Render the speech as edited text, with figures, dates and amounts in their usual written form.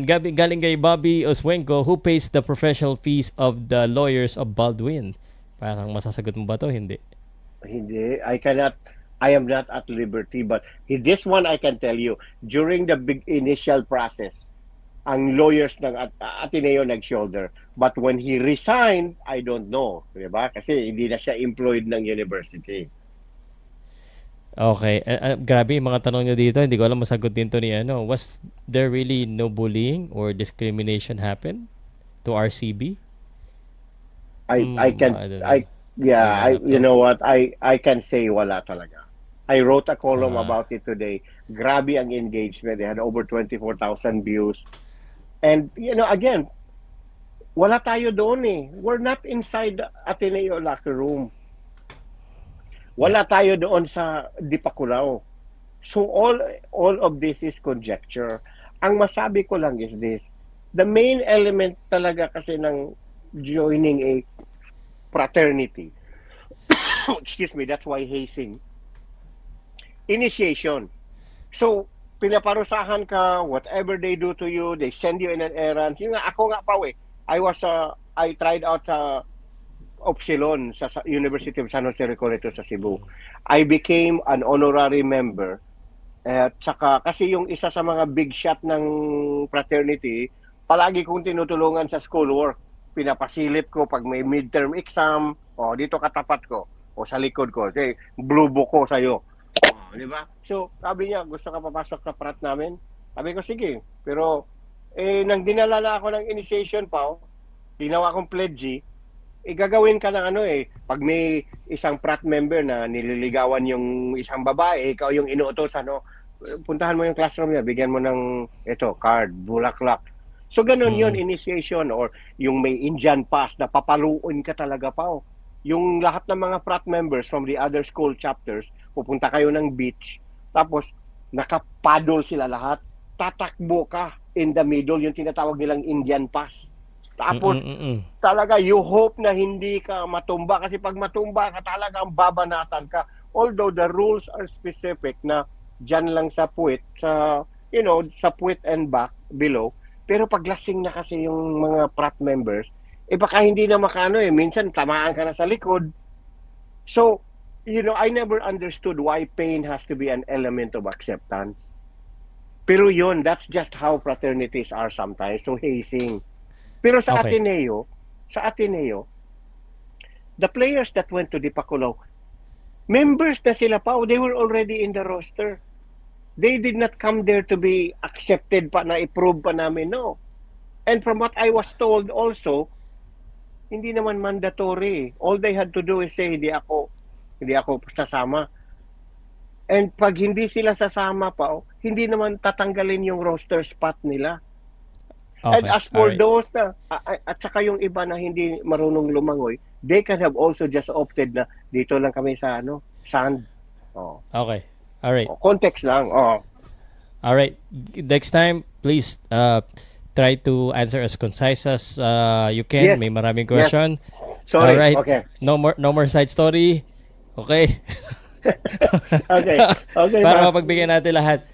Galing kay Bobby Oswenko, who pays the professional fees of the lawyers of Baldwin? Parang masasagot mo ba to? Hindi. Hindi, I am not at liberty, but this one I can tell you, during the big initial process, ang lawyers ng Ateneo nag-shoulder. But when he resigned, I don't know. Diba? Kasi hindi na siya employed ng university. Okay. Grabe yung mga tanong nyo dito. Hindi ko alam masagot din to ni ano. Was there really no bullying or discrimination happen to RCB? I can, I don't know. yeah, Hindi mahanap you to. know what, I can say wala talaga. I wrote a column Ah, about it today. Grabe ang engagement. They had over 24,000 views. And, again, wala tayo doon eh. We're not inside the Ateneo locker room. yeah. Wala tayo doon sa Dipakulaw. So all of this is conjecture. Ang masabi ko lang is this. The main element talaga kasi ng joining a fraternity, excuse me, that's why hazing, initiation. So, pinaparusahan ka, whatever they do to you, they send you in an errand. Yung nga, ako nga pa I tried out sa Opsilon sa University of San Jose Recoleto sa Cebu. I became an honorary member. At saka, kasi yung isa sa mga big shot ng fraternity, palagi kong tinutulungan sa schoolwork. Pinapasilip ko pag may midterm exam, dito katapat ko, o sa likod ko. Okay, blue book ko sa'yo. Di ba? So, sabi niya, gusto ka papasok sa frat namin? Sabi ko, sige. Pero, nang dinala na ako ng initiation pa, ginawa kong pledge, gagawin ka ng pag may isang frat member na nililigawan yung isang babae, ikaw yung inuutos, puntahan mo yung classroom niya, bigyan mo ng card, bulaklak. So ganun yun, Mm-mm. initiation, or yung may Indian pass na papaluin ka talaga pa. Yung lahat ng mga frat members from the other school chapters, pupunta kayo ng beach, tapos nakapaddle sila lahat, tatakbo ka in the middle, yung tinatawag nilang Indian pass. Tapos Mm-mm. talaga you hope na hindi ka matumba, kasi pag matumba ka talagang babanatan ka, although the rules are specific na dyan lang sa puwit, sa puwit and back below, pero pag lasing na kasi yung mga frat members, baka hindi na minsan tamaan ka na sa likod. So, I never understood why pain has to be an element of acceptance. Pero yun, that's just how fraternities are sometimes, so hazing. Pero Okay. sa Ateneo, the players that went to Dipakulaw, members na sila pa, they were already in the roster. They did not come there to be accepted pa, na i-prove pa namin, no. And from what I was told also, hindi naman mandatory. All they had to do is say, hindi ako sasama. And pag hindi sila sasama pa, hindi naman tatanggalin yung roster spot nila. And Okay. as All for right. those na, at saka yung iba na hindi marunong lumangoy, they can have also just opted na dito lang kami sa sand. Oh. Okay. All right. Context lang. Oh. All right. Next time, please try to answer as concise as you can. Yes. May maraming Yes. question. All Sorry. right. Okay. No more side story. Okay. Okay. Okay, Para ma. mapagbigyan natin lahat.